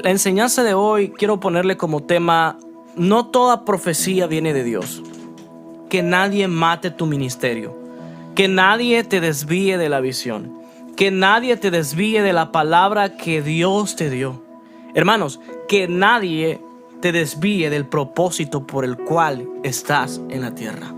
La enseñanza de hoy quiero ponerle como tema: no toda profecía viene de Dios. Que nadie mate tu ministerio. Que nadie te desvíe de la visión. Que nadie te desvíe de la palabra que Dios te dio. Hermanos, que nadie te desvíe del propósito por el cual estás en la tierra.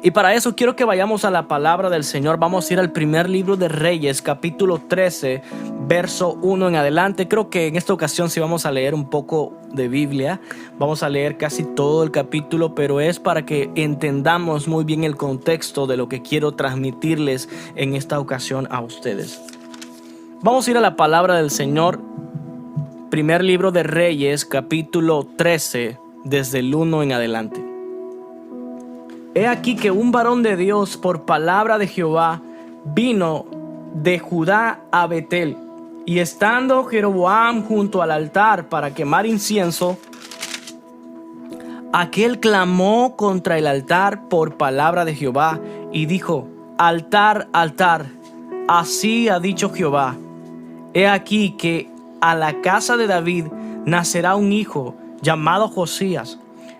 Y para eso quiero que vayamos a la palabra del Señor. Vamos a ir al primer libro de Reyes, capítulo 13, verso 1 en adelante. Creo que en esta ocasión sí vamos a leer un poco de Biblia. Vamos a leer casi todo el capítulo, pero es para que entendamos muy bien el contexto de lo que quiero transmitirles en esta ocasión a ustedes. Vamos a ir a la palabra del Señor. Primer libro de Reyes, capítulo 13, desde el 1 en adelante. He aquí que un varón de Dios, por palabra de Jehová, vino de Judá a Betel. Y estando Jeroboam junto al altar para quemar incienso, aquel clamó contra el altar por palabra de Jehová y dijo: altar, altar, así ha dicho Jehová. He aquí que a la casa de David nacerá un hijo llamado Josías,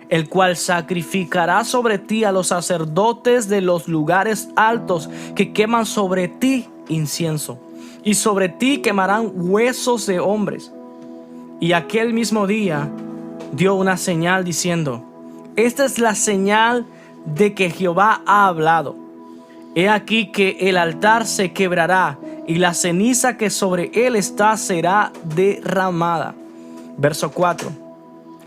el cual sacrificará sobre ti a los sacerdotes de los lugares altos que queman sobre ti incienso, y sobre ti quemarán huesos de hombres. Y aquel mismo día dio una señal diciendo: esta es la señal de que Jehová ha hablado. He aquí que el altar se quebrará y la ceniza que sobre él está será derramada. Verso 4.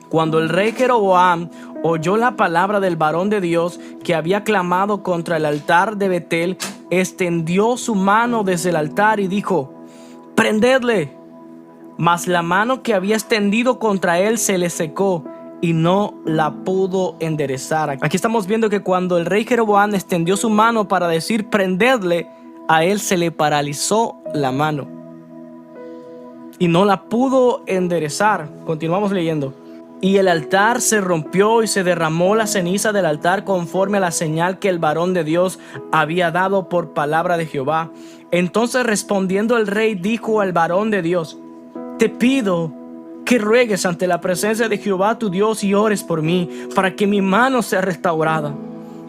Cuando el rey Jeroboam oyó la palabra del varón de Dios que había clamado contra el altar de Betel, extendió su mano desde el altar y dijo: prendedle. Mas la mano que había extendido contra él se le secó y no la pudo enderezar. Aquí estamos viendo que cuando el rey Jeroboam extendió su mano para decir prendedle, a él se le paralizó la mano y no la pudo enderezar. Continuamos leyendo. Y el altar se rompió y se derramó la ceniza del altar conforme a la señal que el varón de Dios había dado por palabra de Jehová. Entonces respondiendo el rey dijo al varón de Dios: te pido que ruegues ante la presencia de Jehová tu Dios y ores por mí, para que mi mano sea restaurada.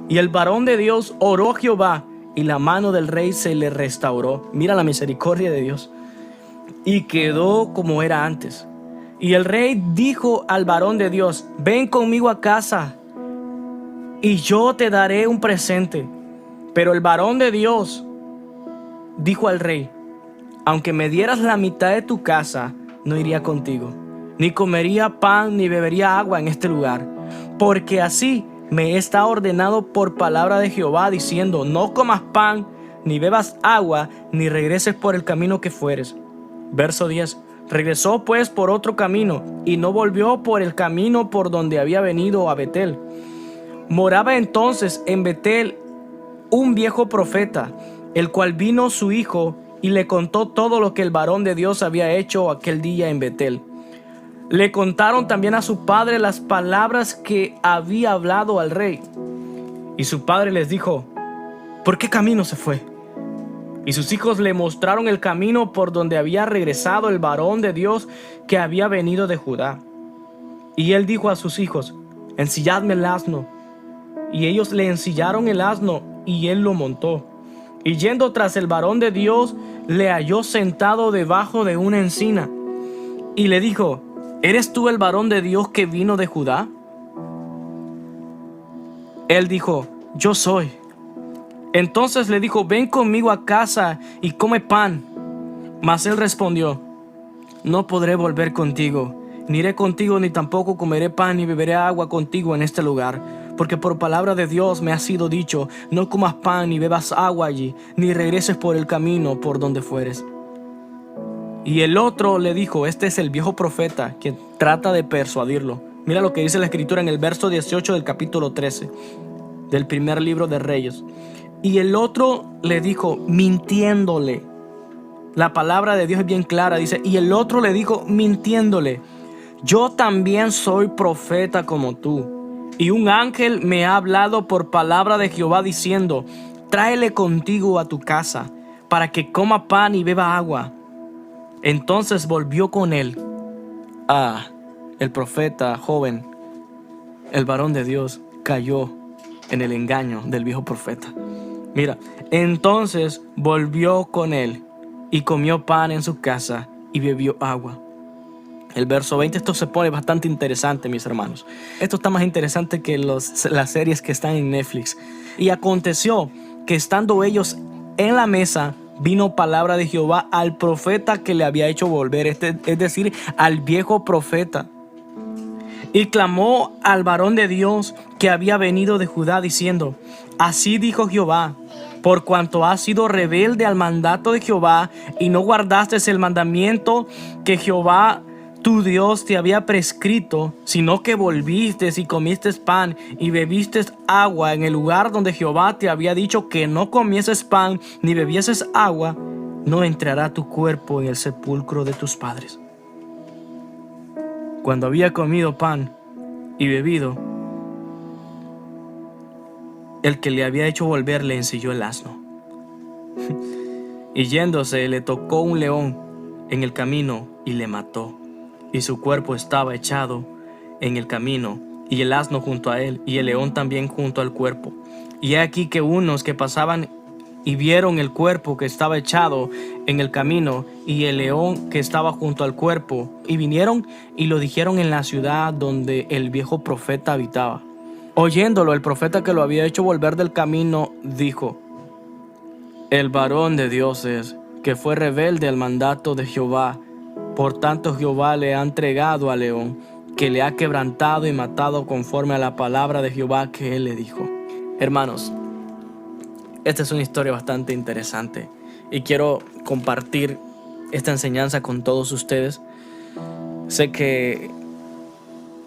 Y el varón de Dios oró a Jehová y la mano del rey se le restauró. Mira la misericordia de Dios. Y quedó como era antes. Y el rey dijo al varón de Dios: ven conmigo a casa y yo te daré un presente. Pero el varón de Dios dijo al rey: aunque me dieras la mitad de tu casa, no iría contigo, ni comería pan ni bebería agua en este lugar, porque así me está ordenado por palabra de Jehová, diciendo: no comas pan, ni bebas agua, ni regreses por el camino que fueres. Verso 10. Regresó pues por otro camino y no volvió por el camino por donde había venido a Betel. Moraba entonces en Betel un viejo profeta, el cual vino su hijo y le contó todo lo que el varón de Dios había hecho aquel día en Betel. Le contaron también a su padre las palabras que había hablado al rey. Y su padre les dijo: ¿por qué camino se fue? Y sus hijos le mostraron el camino por donde había regresado el varón de Dios que había venido de Judá. Y él dijo a sus hijos: ensilladme el asno. Y ellos le ensillaron el asno y él lo montó. Y yendo tras el varón de Dios, le halló sentado debajo de una encina. Y le dijo: ¿eres tú el varón de Dios que vino de Judá? Él dijo: yo soy. Entonces le dijo: ven conmigo a casa y come pan. Mas él respondió: no podré volver contigo, ni iré contigo, ni tampoco comeré pan ni beberé agua contigo en este lugar, porque por palabra de Dios me ha sido dicho: no comas pan ni bebas agua allí, ni regreses por el camino por donde fueres. Y el otro le dijo: este es el viejo profeta que trata de persuadirlo. Mira lo que dice la escritura en el verso 18 del capítulo 13 del primer libro de Reyes. Y el otro le dijo, mintiéndole. La palabra de Dios es bien clara, dice: y el otro le dijo, mintiéndole: yo también soy profeta como tú, y un ángel me ha hablado por palabra de Jehová diciendo: tráele contigo a tu casa, para que coma pan y beba agua. Entonces volvió con él el profeta joven, el varón de Dios, cayó en el engaño del viejo profeta. Mira, entonces volvió con él y comió pan en su casa y bebió agua. El verso 20, esto se pone bastante interesante, mis hermanos. Esto está más interesante que las series que están en Netflix. Y aconteció que estando ellos en la mesa, vino palabra de Jehová al profeta que le había hecho volver, es decir, al viejo profeta. Y clamó al varón de Dios que había venido de Judá, diciendo: así dijo Jehová, por cuanto has sido rebelde al mandato de Jehová y no guardaste el mandamiento que Jehová tu Dios te había prescrito, sino que volviste y comiste pan y bebiste agua en el lugar donde Jehová te había dicho que no comieses pan ni bebieses agua, no entrará tu cuerpo en el sepulcro de tus padres. Cuando había comido pan y bebido, el que le había hecho volver le ensilló el asno. Y yéndose le tocó un león en el camino y le mató. Y su cuerpo estaba echado en el camino, y el asno junto a él, y el león también junto al cuerpo. Y he aquí que unos que pasaban y vieron el cuerpo que estaba echado en el camino, y el león que estaba junto al cuerpo, y vinieron y lo dijeron en la ciudad donde el viejo profeta habitaba. Oyéndolo, el profeta que lo había hecho volver del camino dijo: el varón de Dios es, que fue rebelde al mandato de Jehová. Por tanto Jehová le ha entregado al león, que le ha quebrantado y matado conforme a la palabra de Jehová que él le dijo. Hermanos, esta es una historia bastante interesante y quiero compartir esta enseñanza con todos ustedes. Sé que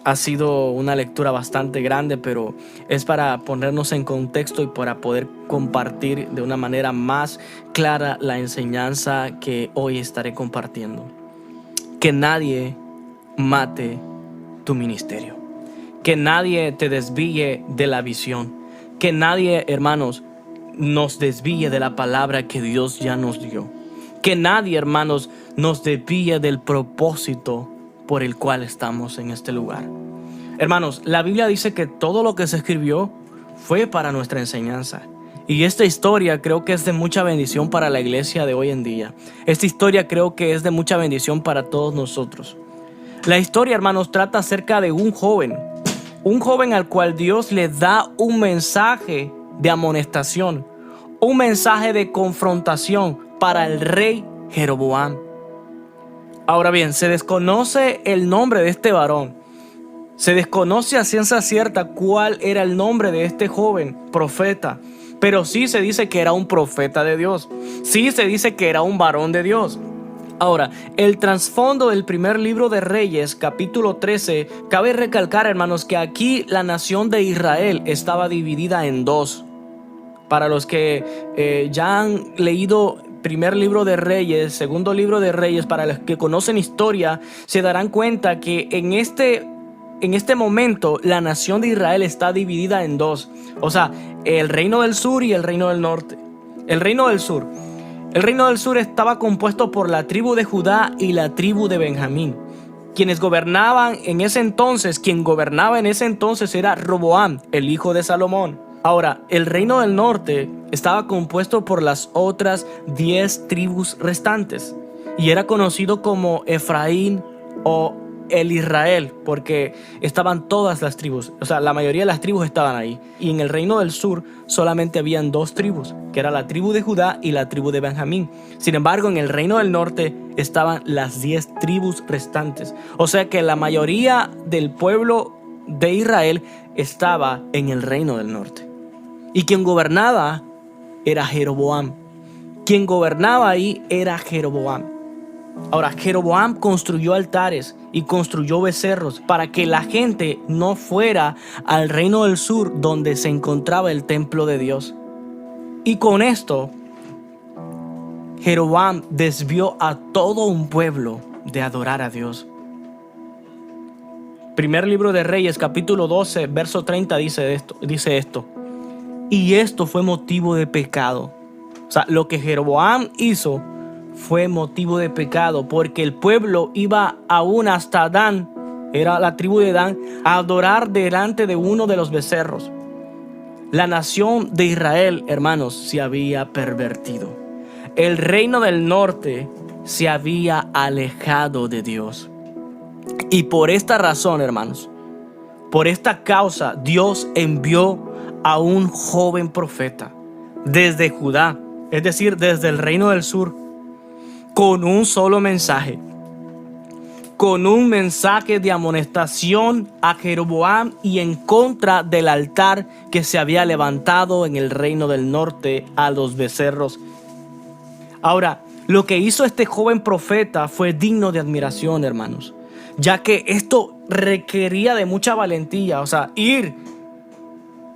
ha sido una lectura bastante grande, pero es para ponernos en contexto y para poder compartir de una manera más clara la enseñanza que hoy estaré compartiendo. Que nadie mate tu ministerio. Que nadie te desvíe de la visión. Que nadie, hermanos, nos desvíe de la palabra que Dios ya nos dio. Que nadie, hermanos, nos desvíe del propósito por el cual estamos en este lugar. Hermanos, la Biblia dice que todo lo que se escribió fue para nuestra enseñanza. Y esta historia creo que es de mucha bendición para la iglesia de hoy en día. Esta historia creo que es de mucha bendición para todos nosotros. La historia, hermanos, trata acerca de un joven al cual Dios le da un mensaje de amonestación, un mensaje de confrontación para el rey Jeroboam. Ahora bien, se desconoce el nombre de este varón. Se desconoce a ciencia cierta cuál era el nombre de este joven profeta. Pero sí se dice que era un profeta de Dios. Sí se dice que era un varón de Dios. Ahora, el trasfondo del primer libro de Reyes, capítulo 13, cabe recalcar, hermanos, que aquí la nación de Israel estaba dividida en dos. Para los que ya han leído primer libro de Reyes, segundo libro de Reyes, para los que conocen historia, se darán cuenta que en este momento la nación de Israel está dividida en dos. O sea, el reino del sur y el reino del norte. El reino del sur estaba compuesto por la tribu de Judá y la tribu de Benjamín. Quien gobernaba en ese entonces era Roboam, el hijo de Salomón. Ahora, el reino del norte estaba compuesto por las otras 10 tribus restantes y era conocido como Efraín o el Israel, porque estaban todas las tribus, o sea, la mayoría de las tribus estaban ahí. Y en el reino del sur solamente habían 2 tribus, que era la tribu de Judá y la tribu de Benjamín. Sin embargo, en el reino del norte estaban las 10 tribus restantes. O sea que la mayoría del pueblo de Israel estaba en el reino del norte. Y quien gobernaba era Jeroboam. Quien gobernaba ahí era Jeroboam. Ahora, Jeroboam construyó altares y construyó becerros para que la gente no fuera al reino del sur donde se encontraba el templo de Dios. Y con esto, Jeroboam desvió a todo un pueblo de adorar a Dios. Primer libro de Reyes, capítulo 12, verso 30 dice esto. Y esto fue motivo de pecado. O sea, lo que Jeroboam hizo fue motivo de pecado, porque el pueblo iba aún hasta Dan, era la tribu de Dan, a adorar delante de uno de los becerros. La nación de Israel, hermanos, se había pervertido. El reino del norte se había alejado de Dios. Y por esta razón, hermanos, por esta causa, Dios envió a un joven profeta desde Judá, es decir, desde el reino del sur, con un solo mensaje, con un mensaje de amonestación a Jeroboam y en contra del altar que se había levantado en el reino del norte a los becerros. Ahora, lo que hizo este joven profeta fue digno de admiración, hermanos, ya que esto requería de mucha valentía. O sea, ir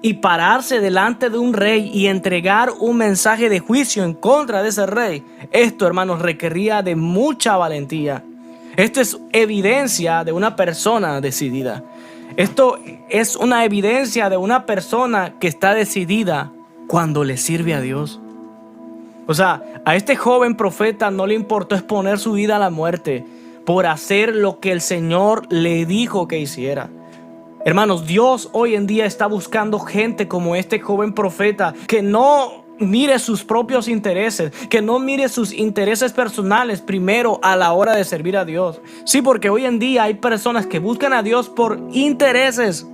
y pararse delante de un rey y entregar un mensaje de juicio en contra de ese rey. Esto, hermanos, requería de mucha valentía. Esto es evidencia de una persona decidida. Esto es una evidencia de una persona que está decidida cuando le sirve a Dios. O sea, a este joven profeta no le importó exponer su vida a la muerte por hacer lo que el Señor le dijo que hiciera. Hermanos, Dios hoy en día está buscando gente como este joven profeta que no mire sus propios intereses, que no mire sus intereses personales primero a la hora de servir a Dios. Sí, porque hoy en día hay personas que buscan a Dios por intereses,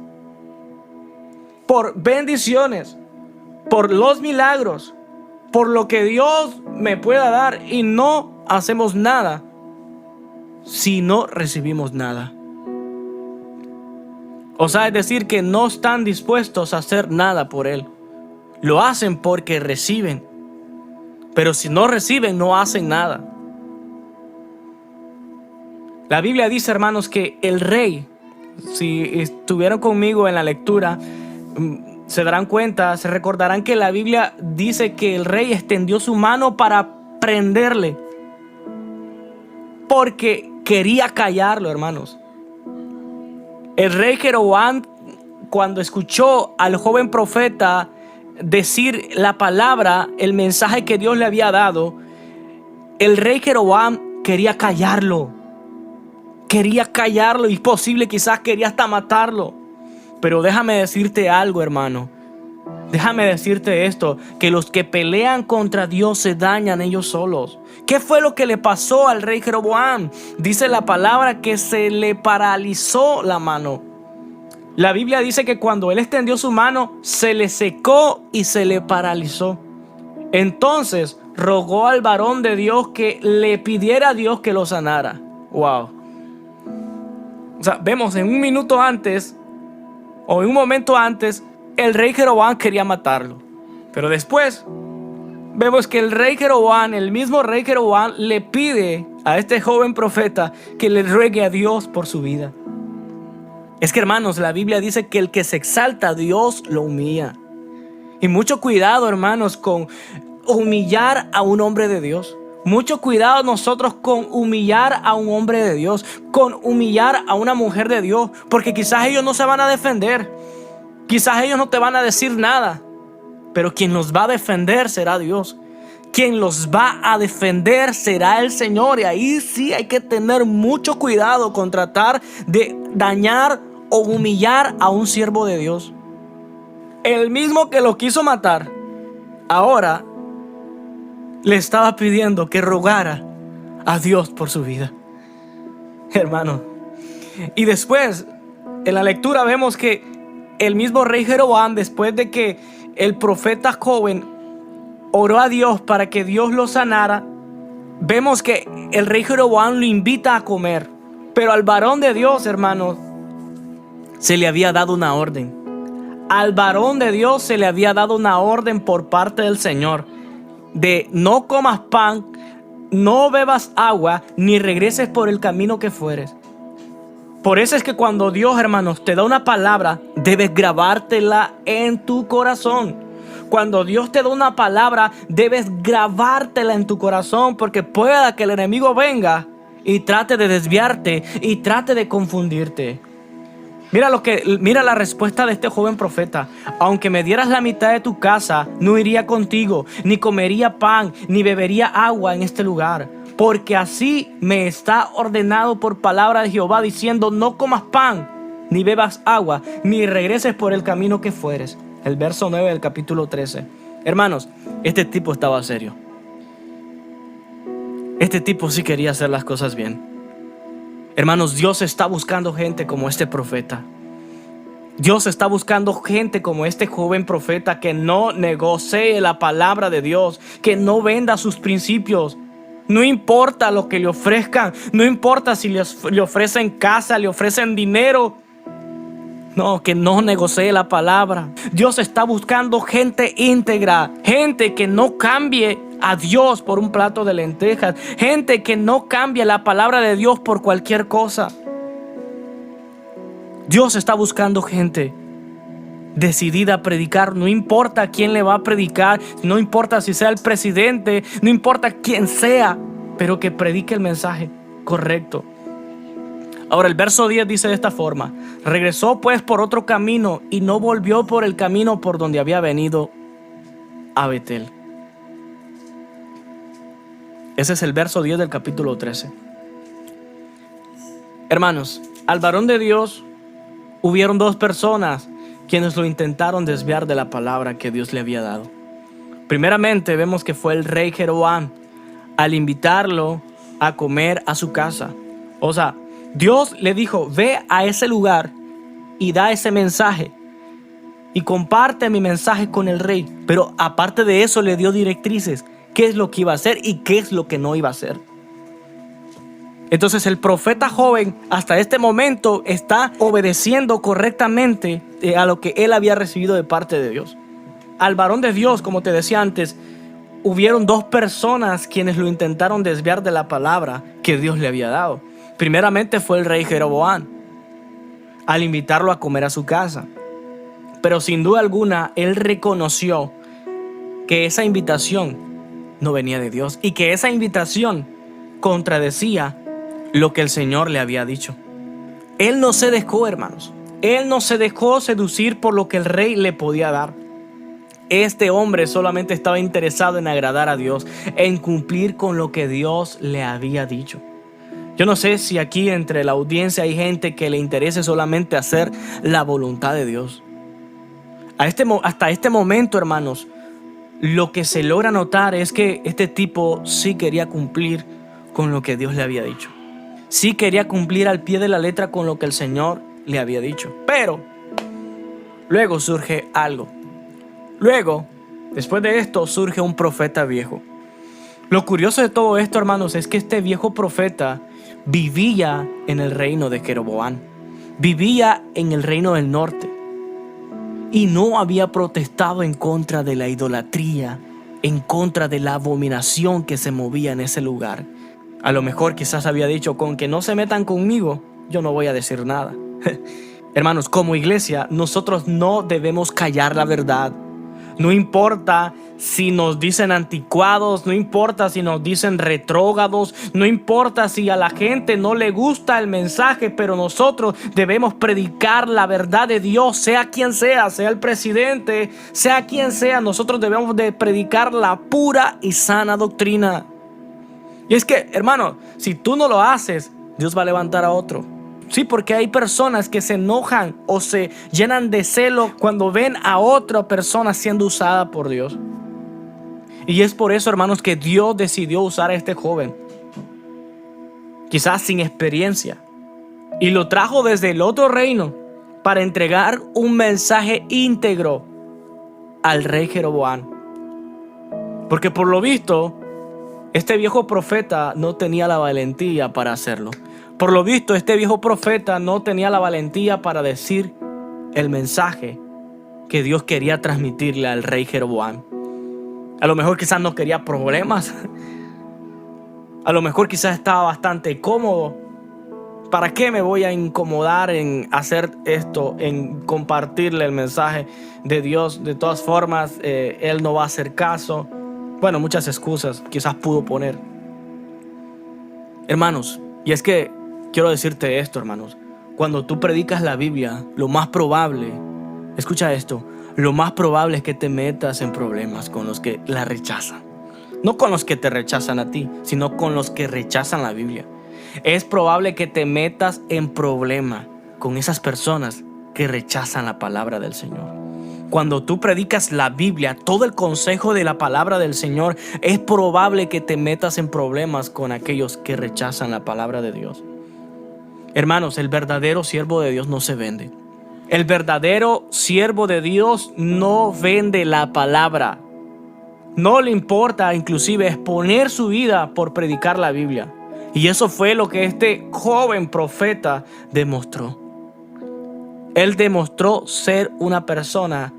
por bendiciones, por los milagros, por lo que Dios me pueda dar, y no hacemos nada si no recibimos nada. O sea, es decir, que no están dispuestos a hacer nada por Él. Lo hacen porque reciben. Pero si no reciben, no hacen nada. La Biblia dice, hermanos, que el rey, si estuvieron conmigo en la lectura, se darán cuenta, se recordarán que la Biblia dice que el rey extendió su mano para prenderle, porque quería callarlo, hermanos. El rey Jeroboam, cuando escuchó al joven profeta decir la palabra, el mensaje que Dios le había dado, el rey Jeroboam quería callarlo. Quería callarlo y posible quizás quería hasta matarlo. Pero déjame decirte algo, hermano. Déjame decirte esto, que los que pelean contra Dios se dañan ellos solos. ¿Qué fue lo que le pasó al rey Jeroboam? Dice la palabra que se le paralizó la mano. La Biblia dice que cuando él extendió su mano, se le secó y se le paralizó. Entonces rogó al varón de Dios que le pidiera a Dios que lo sanara. Wow. O sea, vemos en un minuto antes, o en un momento antes, el rey Jeroboam quería matarlo. Pero después vemos que el rey Jeroboam, el mismo rey Jeroboam, le pide a este joven profeta que le ruegue a Dios por su vida. Es que, hermanos, la Biblia dice que el que se exalta, Dios lo humilla. Y mucho cuidado, hermanos, con humillar a un hombre de Dios. Mucho cuidado nosotros con humillar a un hombre de Dios, con humillar a una mujer de Dios, porque quizás ellos no se van a defender. Quizás ellos no te van a decir nada, pero quien los va a defender será Dios. Quien los va a defender será el Señor. Y ahí sí hay que tener mucho cuidado con tratar de dañar o humillar a un siervo de Dios. El mismo que lo quiso matar, ahora le estaba pidiendo que rogara a Dios por su vida. Hermano. Y después, en la lectura vemos que el mismo rey Jeroboam, después de que el profeta joven oró a Dios para que Dios lo sanara, vemos que el rey Jeroboam lo invita a comer. Pero al varón de Dios, hermanos, se le había dado una orden. Al varón de Dios se le había dado una orden por parte del Señor de no comas pan, no bebas agua, ni regreses por el camino que fueres. Por eso es que cuando Dios, hermanos, te da una palabra, debes grabártela en tu corazón. Cuando Dios te da una palabra, debes grabártela en tu corazón, porque pueda que el enemigo venga y trate de desviarte y trate de confundirte. Mira la respuesta de este joven profeta. Aunque me dieras la mitad de tu casa, no iría contigo, ni comería pan, ni bebería agua en este lugar. Porque así me está ordenado por palabra de Jehová, diciendo: no comas pan, ni bebas agua, ni regreses por el camino que fueres. El verso 9 del capítulo 13. Hermanos, este tipo estaba serio. Este tipo sí quería hacer las cosas bien. Hermanos, Dios está buscando gente como este profeta. Dios está buscando gente como este joven profeta que no negocie la palabra de Dios, que no venda sus principios. No importa lo que le ofrezcan, no importa si le ofrecen casa, le ofrecen dinero. No, que no negocie la palabra. Dios está buscando gente íntegra, gente que no cambie a Dios por un plato de lentejas, gente que no cambie la palabra de Dios por cualquier cosa. Dios está buscando gente decidida a predicar. No importa quién le va a predicar, no importa si sea el presidente, no importa quién sea, pero que predique el mensaje correcto. Ahora el verso 10 dice de esta forma: regresó pues por otro camino y no volvió por el camino por donde había venido a Betel. Ese es el verso 10 del capítulo 13. Hermanos, al varón de Dios hubieron dos personas quienes lo intentaron desviar de la palabra que Dios le había dado. Primeramente vemos que fue el rey Jeroboam, al invitarlo a comer a su casa. O sea, Dios le dijo: ve a ese lugar y da ese mensaje y comparte mi mensaje con el rey. Pero aparte de eso le dio directrices: qué es lo que iba a hacer y qué es lo que no iba a hacer. Entonces el profeta joven hasta este momento está obedeciendo correctamente a lo que él había recibido de parte de Dios. Al varón de Dios, como te decía antes, hubieron dos personas quienes lo intentaron desviar de la palabra que Dios le había dado. Primeramente fue el rey Jeroboam, al invitarlo a comer a su casa. Pero sin duda alguna, él reconoció que esa invitación no venía de Dios y que esa invitación contradecía lo que el Señor le había dicho. Él no se dejó, hermanos. Él no se dejó seducir por lo que el rey le podía dar. Este hombre solamente estaba interesado en agradar a Dios, en cumplir con lo que Dios le había dicho. Yo no sé si aquí entre la audiencia hay gente que le interese solamente hacer la voluntad de Dios. Hasta este momento, hermanos, lo que se logra notar es que este tipo sí quería cumplir con lo que Dios le había dicho. Sí quería cumplir al pie de la letra con lo que el Señor le había dicho. Pero luego surge algo. Luego, después de esto, surge un profeta viejo. Lo curioso de todo esto, hermanos, es que este viejo profeta vivía en el reino de Jeroboam. Vivía en el reino del norte. Y no había protestado en contra de la idolatría, en contra de la abominación que se movía en ese lugar. A lo mejor quizás había dicho: con que no se metan conmigo, yo no voy a decir nada. Hermanos, como iglesia, nosotros no debemos callar la verdad. No importa si nos dicen anticuados, no importa si nos dicen retrógrados, no importa si a la gente no le gusta el mensaje, pero nosotros debemos predicar la verdad de Dios, sea quien sea el presidente, sea quien sea, nosotros debemos de predicar la pura y sana doctrina. Y es que, hermano, si tú no lo haces, Dios va a levantar a otro. Sí, porque hay personas que se enojan o se llenan de celo cuando ven a otra persona siendo usada por Dios. Y es por eso, hermanos, que Dios decidió usar a este joven, quizás sin experiencia, y lo trajo desde el otro reino para entregar un mensaje íntegro al rey Jeroboam. Porque por lo visto, este viejo profeta no tenía la valentía para hacerlo. Por lo visto, este viejo profeta no tenía la valentía para decir el mensaje que Dios quería transmitirle al rey Jeroboam. A lo mejor quizás no quería problemas. A lo mejor quizás estaba bastante cómodo. ¿Para qué me voy a incomodar en hacer esto, en compartirle el mensaje de Dios? De todas formas, él no va a hacer caso. Bueno, muchas excusas quizás pudo poner. Hermanos, y es que quiero decirte esto, hermanos. cuando tú predicas la Biblia, lo más probable, escucha esto, lo más probable es que te metas en problemas con los que la rechazan. No con los que te rechazan a ti, sino con los que rechazan la Biblia. Es probable que te metas en problema con esas personas que rechazan la palabra del Señor. Cuando tú predicas la Biblia, todo el consejo de la palabra del Señor, es probable que te metas en problemas con aquellos que rechazan la palabra de Dios. Hermanos, el verdadero siervo de Dios no se vende. El verdadero siervo de Dios no vende la palabra. No le importa inclusive exponer su vida por predicar la Biblia. Y eso fue lo que este joven profeta demostró. Él demostró ser una persona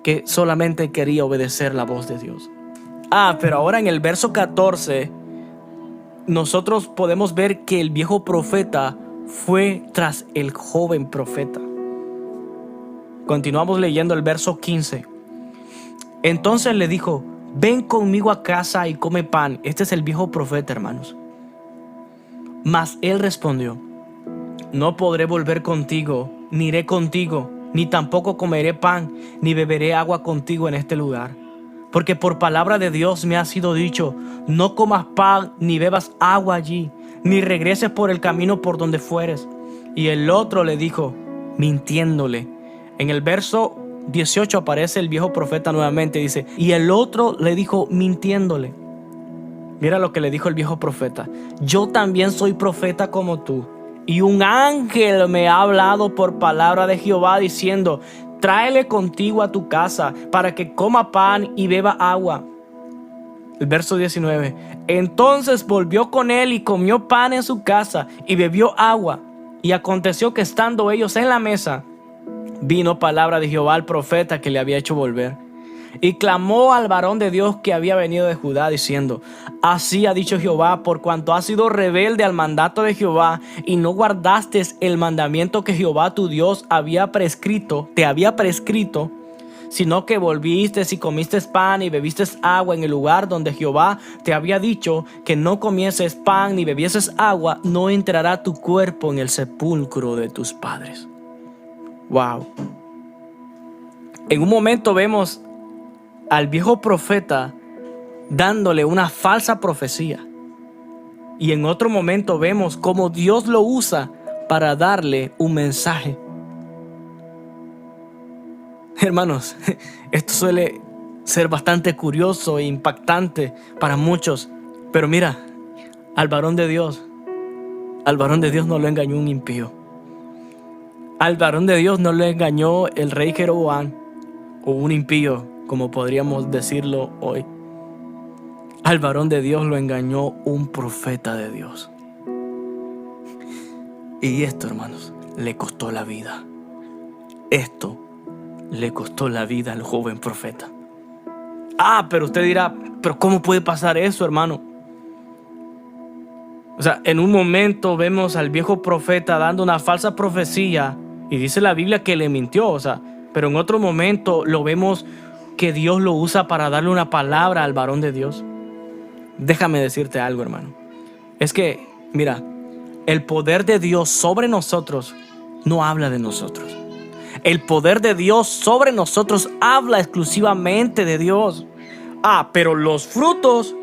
que solamente quería obedecer la voz de Dios. Pero ahora en el verso 14, nosotros podemos ver que el viejo profeta fue tras el joven profeta. Continuamos leyendo el verso 15. Entonces le dijo: ven conmigo a casa y come pan. Este es el viejo profeta, hermanos. Mas él respondió: no podré volver contigo, ni iré contigo, ni tampoco comeré pan, ni beberé agua contigo en este lugar. Porque por palabra de Dios me ha sido dicho: no comas pan, ni bebas agua allí, ni regreses por el camino por donde fueres. Y el otro le dijo, mintiéndole. En el verso 18 aparece el viejo profeta nuevamente. Dice: y el otro le dijo mintiéndole. Mira lo que le dijo el viejo profeta: yo también soy profeta como tú, y un ángel me ha hablado por palabra de Jehová diciendo: tráele contigo a tu casa para que coma pan y beba agua. El verso 19. Entonces volvió con él y comió pan en su casa y bebió agua. Y aconteció que estando ellos en la mesa, vino palabra de Jehová al profeta que le había hecho volver. Y clamó al varón de Dios que había venido de Judá, diciendo: así ha dicho Jehová, por cuanto has sido rebelde al mandato de Jehová, y no guardaste el mandamiento que Jehová tu Dios te había prescrito, sino que volviste y comiste pan y bebiste agua en el lugar donde Jehová te había dicho que no comieses pan ni bebieses agua, no entrará tu cuerpo en el sepulcro de tus padres. Wow. En un momento vemos al viejo profeta dándole una falsa profecía. Y en otro momento vemos cómo Dios lo usa para darle un mensaje. Hermanos, esto suele ser bastante curioso e impactante para muchos. Pero mira, al varón de Dios no lo engañó un impío. Al varón de Dios no lo engañó el rey Jeroboam o un impío, como podríamos decirlo hoy. Al varón de Dios lo engañó un profeta de Dios. Y esto, hermanos, le costó la vida. Esto le costó la vida al joven profeta. Pero usted dirá: ¿pero cómo puede pasar eso, hermano? O sea, en un momento vemos al viejo profeta dando una falsa profecía y dice la Biblia que le mintió, pero en otro momento lo vemos que Dios lo usa para darle una palabra al varón de Dios. Déjame decirte algo, hermano. Es que, mira, el poder de Dios sobre nosotros no habla de nosotros. El poder de Dios sobre nosotros habla exclusivamente de Dios. Pero los frutos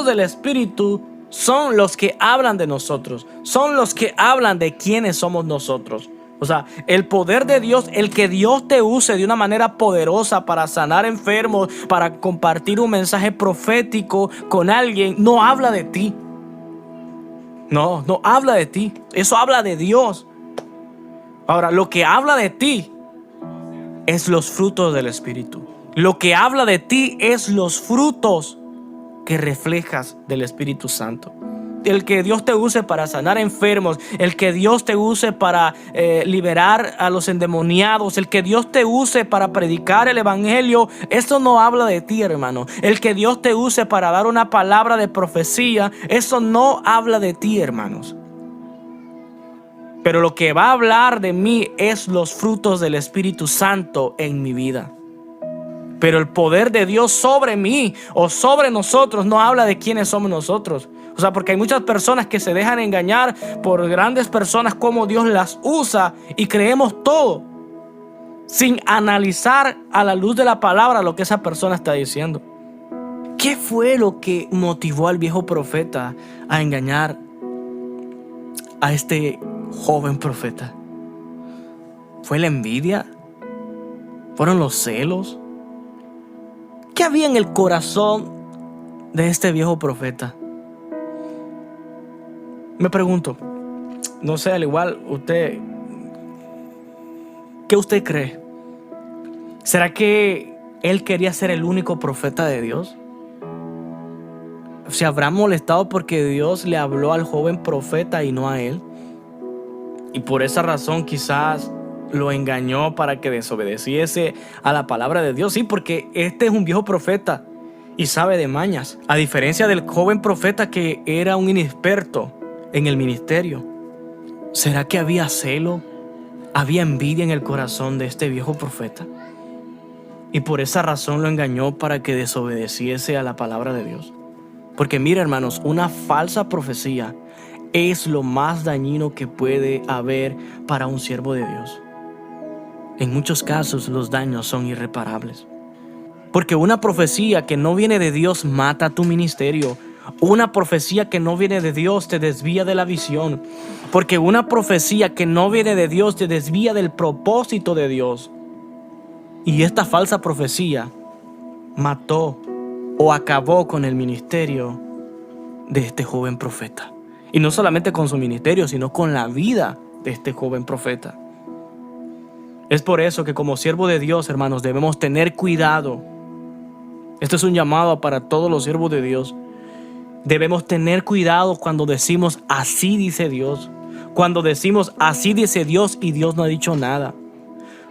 del Espíritu son los que hablan de nosotros. Son los que hablan de quiénes somos nosotros. O sea, el poder de Dios, el que Dios te use de una manera poderosa para sanar enfermos, para compartir un mensaje profético con alguien, no habla de ti. No habla de ti. Eso habla de Dios. Ahora, lo que habla de ti es los frutos del Espíritu. Lo que habla de ti es los frutos que reflejas del Espíritu Santo. El que Dios te use para sanar enfermos, el que Dios te use para liberar a los endemoniados, el que Dios te use para predicar el evangelio, eso no habla de ti, hermano. El que Dios te use para dar una palabra de profecía, eso no habla de ti, hermanos. Pero lo que va a hablar de mí es los frutos del Espíritu Santo en mi vida. Pero el poder de Dios sobre mí o sobre nosotros no habla de quiénes somos nosotros. O sea, porque hay muchas personas que se dejan engañar por grandes personas, como Dios las usa, y creemos todo sin analizar a la luz de la palabra lo que esa persona está diciendo. ¿Qué fue lo que motivó al viejo profeta a engañar a este joven profeta? ¿Fue la envidia? ¿Fueron los celos? ¿Qué había en el corazón de este viejo profeta? Me pregunto, no sé, al igual usted, ¿qué usted cree? ¿Será que él quería ser el único profeta de Dios? ¿Se habrá molestado porque Dios le habló al joven profeta y no a él? Y por esa razón quizás lo engañó para que desobedeciese a la palabra de Dios. Sí, porque este es un viejo profeta y sabe de mañas, a diferencia del joven profeta que era un inexperto en el ministerio. ¿Será que había celo? ¿Había envidia en el corazón de este viejo profeta? Y por esa razón lo engañó para que desobedeciese a la palabra de Dios. Porque mira, hermanos, una falsa profecía es lo más dañino que puede haber para un siervo de Dios. En muchos casos los daños son irreparables. Porque una profecía que no viene de Dios mata tu ministerio. Una profecía que no viene de Dios te desvía de la visión. Porque una profecía que no viene de Dios te desvía del propósito de Dios. Y esta falsa profecía mató o acabó con el ministerio de este joven profeta. Y no solamente con su ministerio, sino con la vida de este joven profeta. Es por eso que como siervo de Dios, hermanos, debemos tener cuidado. Esto es un llamado para todos los siervos de Dios. Debemos tener cuidado cuando decimos así dice Dios. Cuando decimos así dice Dios y Dios no ha dicho nada.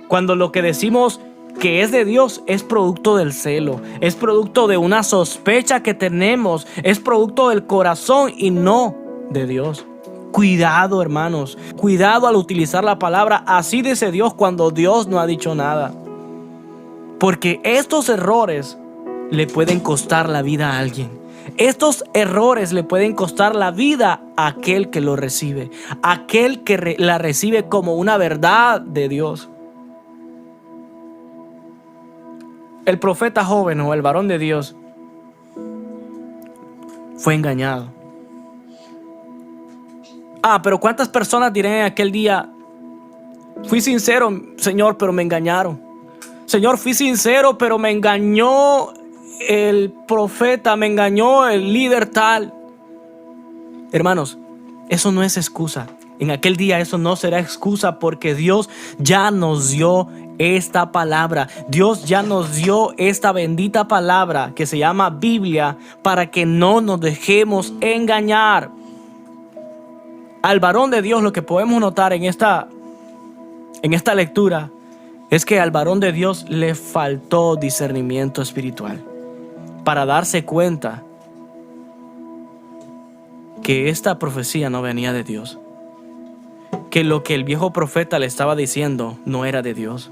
Cuando lo que decimos que es de Dios es producto del celo, es producto de una sospecha que tenemos, es producto del corazón y no de Dios. Cuidado, hermanos, cuidado al utilizar la palabra así dice Dios cuando Dios no ha dicho nada. Porque estos errores le pueden costar la vida a alguien. Estos errores le pueden costar la vida a aquel que lo recibe, aquel que la recibe como una verdad de Dios. El profeta joven o el varón de Dios fue engañado. Pero ¿cuántas personas dirán en aquel día? Fui sincero, Señor, pero me engañaron. Señor, fui sincero, pero me engañó el profeta, me engañó el líder tal. Hermanos, eso no es excusa. En aquel día eso no será excusa, porque Dios ya nos dio esta palabra. Dios ya nos dio esta bendita palabra que se llama Biblia, para que no nos dejemos engañar. Al varón de Dios, lo que podemos notar en esta lectura es que al varón de Dios le faltó discernimiento espiritual para darse cuenta que esta profecía no venía de Dios, que lo que el viejo profeta le estaba diciendo no era de Dios.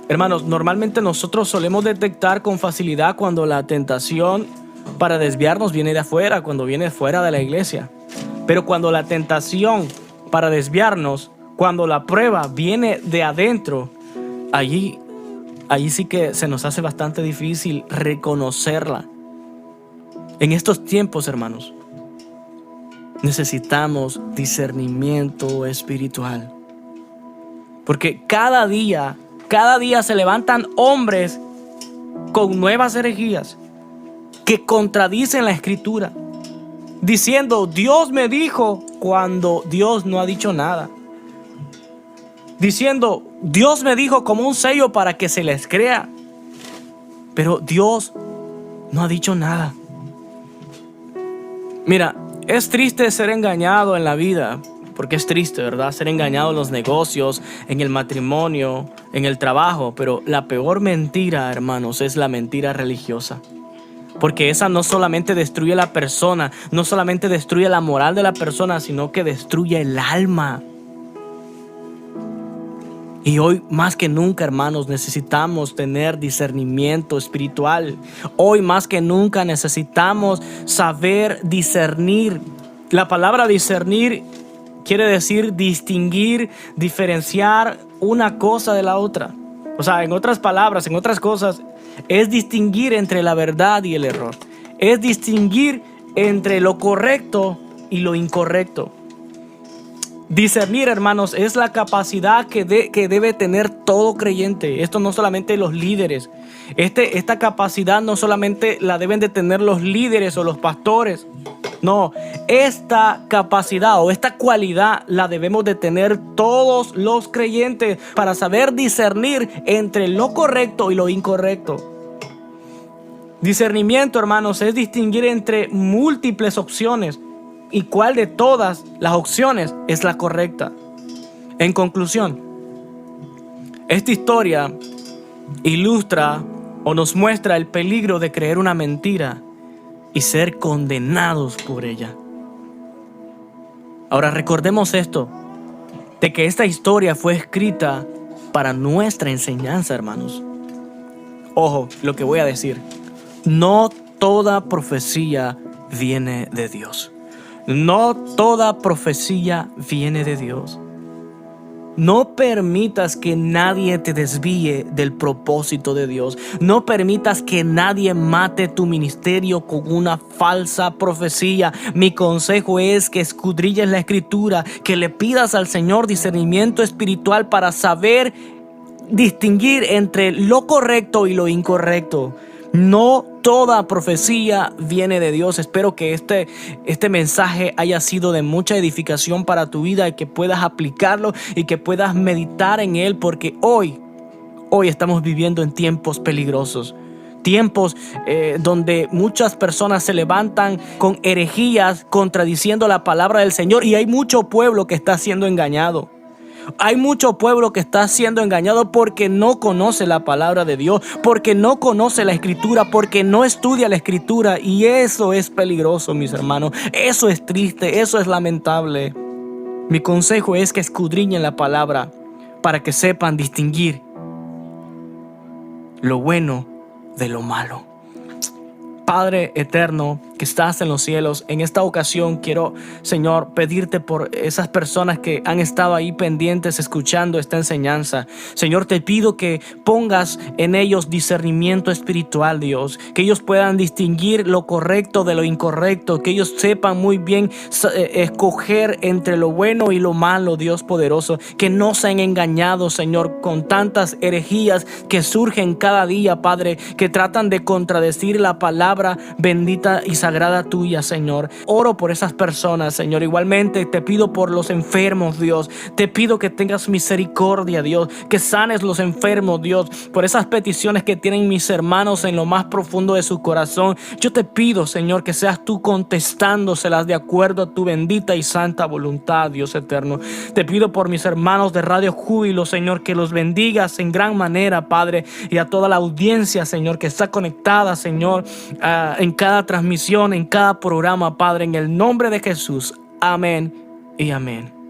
Hermanos, normalmente nosotros solemos detectar con facilidad cuando la tentación para desviarnos viene de afuera, cuando viene fuera de la iglesia. Pero cuando la tentación para desviarnos, cuando la prueba viene de adentro, allí sí que se nos hace bastante difícil reconocerla. En estos tiempos, hermanos, necesitamos discernimiento espiritual. Porque cada día se levantan hombres con nuevas herejías que contradicen la Escritura, diciendo Dios me dijo cuando Dios no ha dicho nada, diciendo Dios me dijo como un sello para que se les crea, pero Dios no ha dicho nada. Mira, es triste ser engañado en la vida, porque es triste, ¿verdad? Ser engañado en los negocios, en el matrimonio, en el trabajo, pero la peor mentira, hermanos, es la mentira religiosa. Porque esa no solamente destruye a la persona, no solamente destruye la moral de la persona, sino que destruye el alma. Y hoy más que nunca, hermanos, necesitamos tener discernimiento espiritual. Hoy más que nunca necesitamos saber discernir. La palabra discernir quiere decir distinguir, diferenciar una cosa de la otra. O sea, en otras palabras, en otras cosas, es distinguir entre la verdad y el error. Es distinguir entre lo correcto y lo incorrecto. Discernir, hermanos, es la capacidad que debe tener todo creyente. Esto no solamente los líderes. Esta capacidad no solamente la deben de tener los líderes o los pastores. No, esta capacidad o esta cualidad la debemos de tener todos los creyentes para saber discernir entre lo correcto y lo incorrecto. Discernimiento, hermanos, es distinguir entre múltiples opciones y cuál de todas las opciones es la correcta. En conclusión, esta historia ilustra o nos muestra el peligro de creer una mentira y ser condenados por ella. Ahora recordemos esto, de que esta historia fue escrita para nuestra enseñanza, hermanos. Ojo, lo que voy a decir. No toda profecía viene de Dios. No toda profecía viene de Dios. No permitas que nadie te desvíe del propósito de Dios. No permitas que nadie mate tu ministerio con una falsa profecía. Mi consejo es que escudrilles la Escritura, que le pidas al Señor discernimiento espiritual para saber distinguir entre lo correcto y lo incorrecto. No toda profecía viene de Dios. Espero que este mensaje haya sido de mucha edificación para tu vida y que puedas aplicarlo y que puedas meditar en él, porque hoy estamos viviendo en tiempos peligrosos. Tiempos donde muchas personas se levantan con herejías contradiciendo la palabra del Señor, y hay mucho pueblo que está siendo engañado. Hay mucho pueblo que está siendo engañado porque no conoce la palabra de Dios, porque no conoce la Escritura, porque no estudia la Escritura, y eso es peligroso, mis hermanos. Eso es triste, eso es lamentable. Mi consejo es que escudriñen la palabra para que sepan distinguir lo bueno de lo malo. Padre eterno que estás en los cielos, en esta ocasión quiero, Señor, pedirte por esas personas que han estado ahí pendientes escuchando esta enseñanza. Señor, te pido que pongas en ellos discernimiento espiritual, Dios, que ellos puedan distinguir lo correcto de lo incorrecto, que ellos sepan muy bien escoger entre lo bueno y lo malo, Dios poderoso, que no sean engañados, Señor, con tantas herejías que surgen cada día, Padre, que tratan de contradecir la palabra bendita y sagrada tuya, Señor. Oro por esas personas, Señor. Igualmente te pido por los enfermos, Dios. Te pido que tengas misericordia, Dios, que sanes los enfermos, Dios, por esas peticiones que tienen mis hermanos en lo más profundo de su corazón. Yo te pido, Señor, que seas tú contestándoselas de acuerdo a tu bendita y santa voluntad, Dios eterno. Te pido por mis hermanos de Radio Júbilo, Señor, que los bendigas en gran manera, Padre, y a toda la audiencia, Señor, que está conectada, Señor, en cada transmisión, en cada programa, Padre, en el nombre de Jesús. Amén y amén.